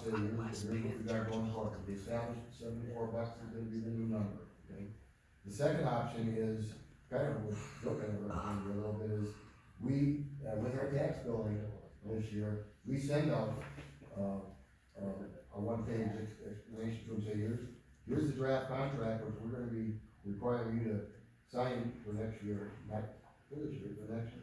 say, here's what we got going forward, we established $74 is gonna be the new number, okay? The second option is, kind of what Bill kind of recommended a little bit, is we, with our tax billing this year, we send out, a one-page explanation to them, say, here's the draft contract, which we're gonna be requiring you to sign for next year, not for this year, for next year.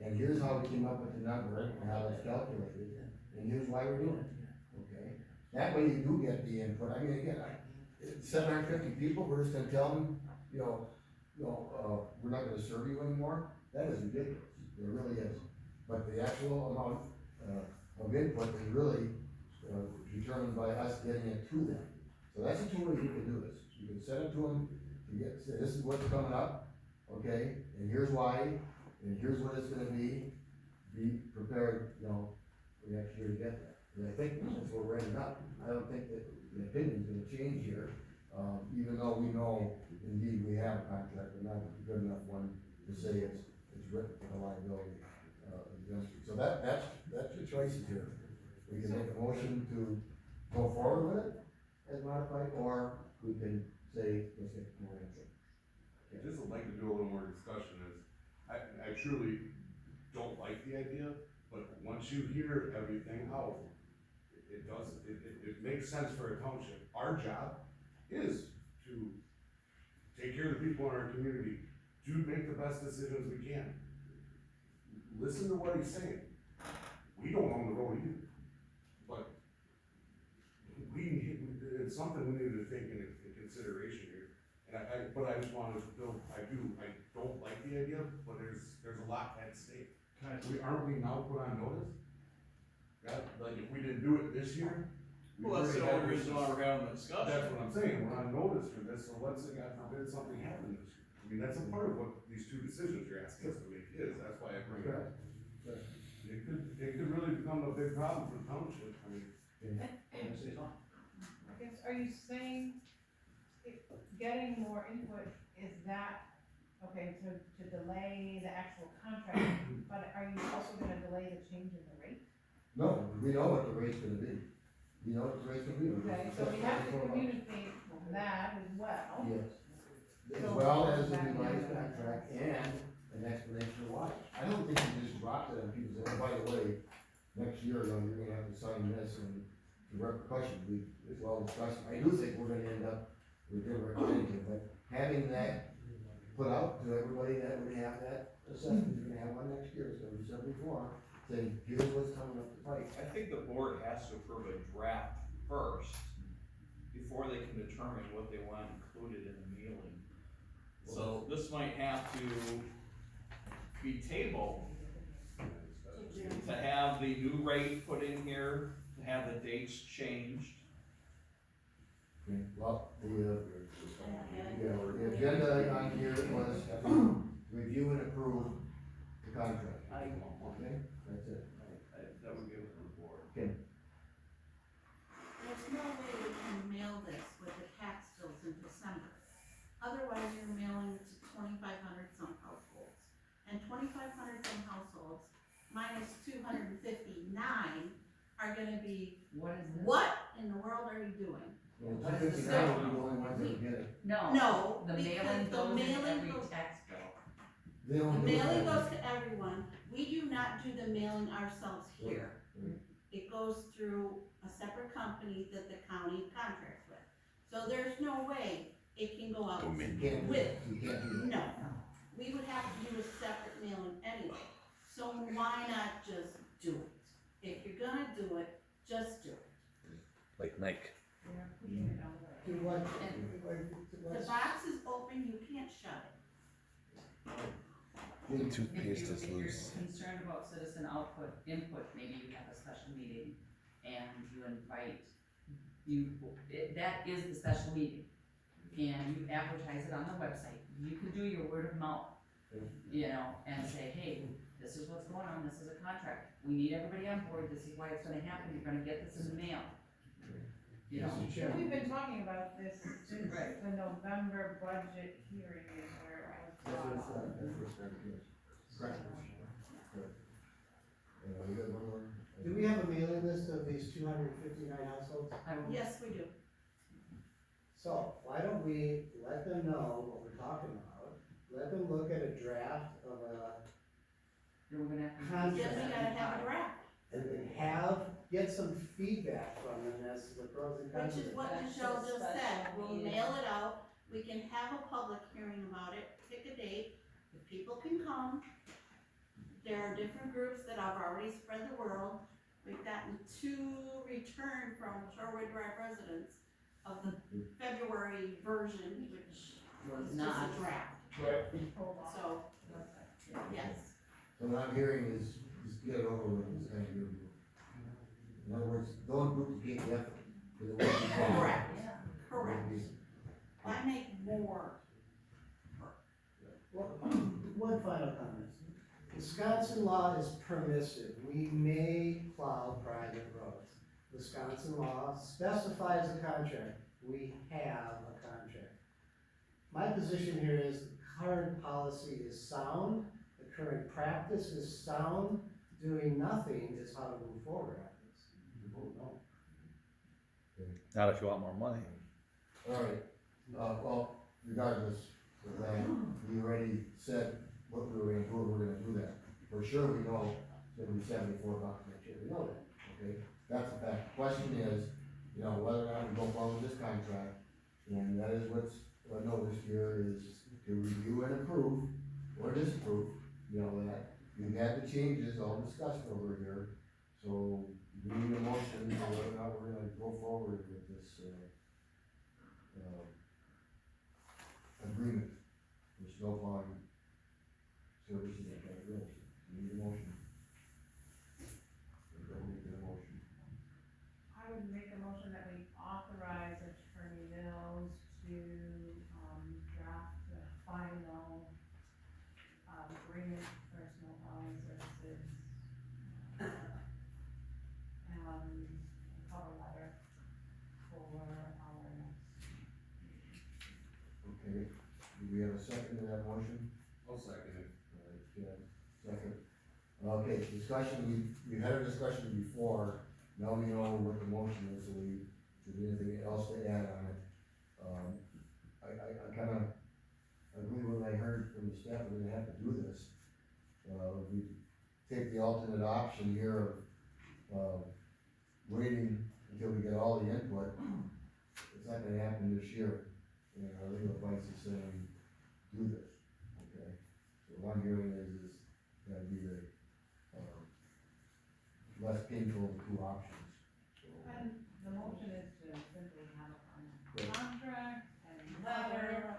And here's how we came up with the number, and how it's calculated, and here's why we're doing it, okay? That way you do get the input, I mean, again, 750 people, we're just gonna tell them, we're not gonna serve you anymore, that is ridiculous, it really is. But the actual amount, of input is really, determined by us getting it to them. So that's the two ways you can do this, you can send it to them, say, this is what's coming up, okay, and here's why, and here's what it's gonna be prepared, for next year to get that. And I think that's where we're ending up, I don't think that the opinion's gonna change here, even though we know indeed we have a contract, but not a good enough one to say it's written for the liability, exemption. So that's your choices here. We can make a motion to go forward with it as modified, or we can say, let's get more info. I just would like to do a little more discussion, is, I truly don't like the idea, but once you hear everything out, it makes sense for a township. Our job is to take care of the people in our community, to make the best decisions we can. Listen to what he's saying. We don't own the road either, but it's something we need to take into consideration here. And but I just wanted to build, I don't like the idea, but there's a lot at stake. Aren't we now put on notice? Like, if we didn't do it this year. Well, that's the only reason why we're having a discussion. That's what I'm saying, we're on notice for this, so let's say, God forbid, something happened this year. I mean, that's a part of what these two decisions you're asking us to make is, that's why I bring it up. It could really become a big problem for the township, I mean. I guess, are you saying if getting more input, is that, okay, to delay the actual contract, but are you also gonna delay the change in the rate? No, we know what the rate's gonna be. We know what the rate's gonna be. Okay, so we have to communicate that as well. Yes. As well as the revised contract and an explanation of why. I don't think you just dropped it on people, and by the way, next year, you're gonna have to sign this and the repercussions, we, as well discussed. I do think we're gonna end up with different things, but having that put out to everybody that we have that assessment, you're gonna have one next year, so we said before, saying, here's what's coming up the pipe. I think the board has to approve a draft first, before they can determine what they want included in the mailing. So this might have to be tabled, to have the new rate put in here, to have the dates changed. Okay, well, the agenda on here was to review and approve the contract. Okay, that's it. That would give it to the board. Okay, There's no way we can mail this with the tax bills in December. Otherwise, you're mailing it to 2,500 some households. And 2,500 some households minus 259 are gonna be, What is this? what in the world are you doing? well, 259 will be the only ones that get it. No. No, The because mailing the goes in mailing every goes- tax bill. They The don't do mailing that. goes to everyone. We do not do the mailing ourselves here. Right. It goes through a separate company that the county contracts with. So there's no way it can go out You can't do with, that. You can't do that. no. We would have to do a separate mailing anyway. So why not just do it? If you're gonna do it, just do it. Like Nike. We're pushing it down the road. The box is open, you can't shut it. Toothpaste is If you're loose. concerned about citizen input, maybe you have a special meeting and you invite, that is the special meeting. And you advertise it on the website. You can do your word of mouth, and say, hey, this is what's going on, this is a contract. We need everybody on board, this is why it's gonna happen, you're gonna get this in the mail. Mr. Chairman. We've been talking about this since Right. the November budget hearing is where it was brought up. That's what's started, yes. Correct. Correct. We got one more Do we have a mailing list of these 259 households? I will, Yes, we do. So, why don't we let them know what we're talking about? Let them look at a draft of a, then we're gonna have to. Contract. Then we gotta have a draft, and then get some feedback from them as to the pros and cons. which of is it. what Michelle just said, we'll mail it out, we can have a public hearing about it, pick a date, if people can come. There are different groups that have already spread the word, we've gotten 2 return from Shorewood Drive residents of the February version, which Was was just not. a draft, Hold on. so, yes. So what I'm hearing is, just get it over with, this kind of deal. In other words, don't duplicate the effort, because it won't be done. Correct. Yeah. Correct. Why make more? Well, one final comment. Wisconsin law is permissive. We may plow private roads. Wisconsin law specifies a contract. We have a contract. My position here is the current policy is sound, the current practice is sound. Doing nothing is how to move forward on this. Vote no. Not if you want more money. Alright, well, regardless, we already said what we were gonna do, and we're gonna do that. For sure, we know it's gonna be $74 next year, we know that, okay? That's a fact. Question is, you know, whether or not we go forward with this contract, and that is what's noticed here is to review and approve, or disapprove, you know, that. You've had the changes all discussed over here, so we need a motion on whether or not we're gonna go forward with this, agreement for snow plowing services and county roads. We need a motion. Everybody make a motion. I would make a motion that we authorize Attorney Mills to, draft the final, agreement for snow plowing services. Cover letter for our next. Okay, do we have a second to that motion? I'll second it. Alright, Chad, second. Okay, discussion, we've had a discussion before, now we know what the motion is, so is there anything else to add on it? I kinda agree when I heard from the staff, we're gonna have to do this. We take the alternate option here of, waiting until we get all the input, it's not gonna happen this year. And our legal advice is saying, do this, okay? So what I'm hearing is that'd be the, less painful of the 2 options, so. And the motion is to simply have a Right. contract and letter.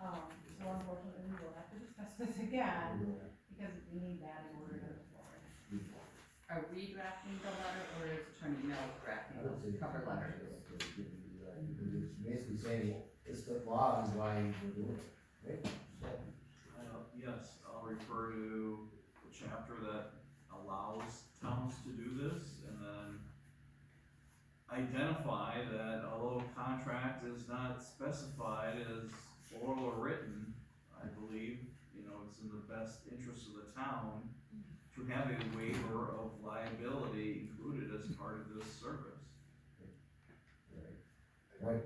So unfortunately, we will have to discuss this again, because we need that in order to move forward. Are we drafting the letter, or is Attorney Mills drafting I would say. the cover letter? Because it's basically saying, it's the law is why we're doing it, right? So, Yes, I'll refer to the chapter that allows towns to do this, and then identify that although contract is not specified as oral or written, I believe, you know, it's in the best interest of the town to have a waiver of liability included as part of this service. right,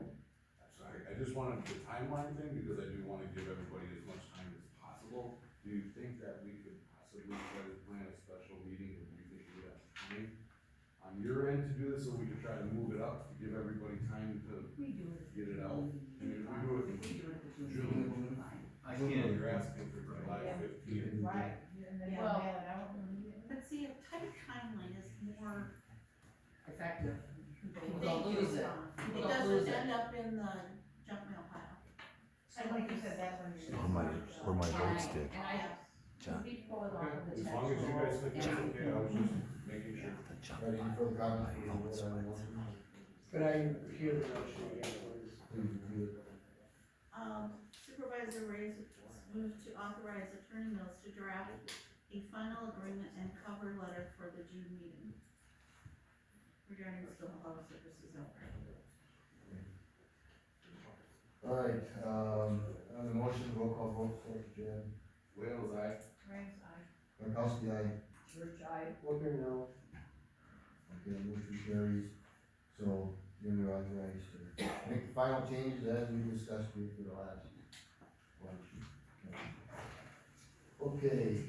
Sorry, I just wanted the timeline thing, because I do wanna give everybody as much time as possible. Do you think that we could possibly try to plan a special meeting, if you think we have time on your end to do this, so we could try to move it up, to give everybody time to We do it. get it out? I mean, if we do it in If we do it at the June, June meeting, fine. I June, can't, you're asking for July Yeah. 15th. Right, and then Yeah. mail it out immediately. But see, a tight timeline is more, Effective. People Thank don't you. lose it. it People don't lose doesn't it. end up in the junk mail pile. And like you said, that's when you're. Where my And votes did. I, John. before the law of the As long as you guys think that's okay, I was just making sure. ready for the comment, for the vote on the motion? Could I hear the motion again, please? Please review it. Supervisor Reyes moved to authorize Attorney Mills to draft a final agreement and cover letter for the June meeting regarding snowplow services outright. Alright, on the motion, roll call vote, Secretary Jan. Wales, I. Raise aye. Gronkowski, aye. Church aye. Booker, no. Okay, motion carries, so you're authorized to make the final changes as we discussed with the last one. Okay,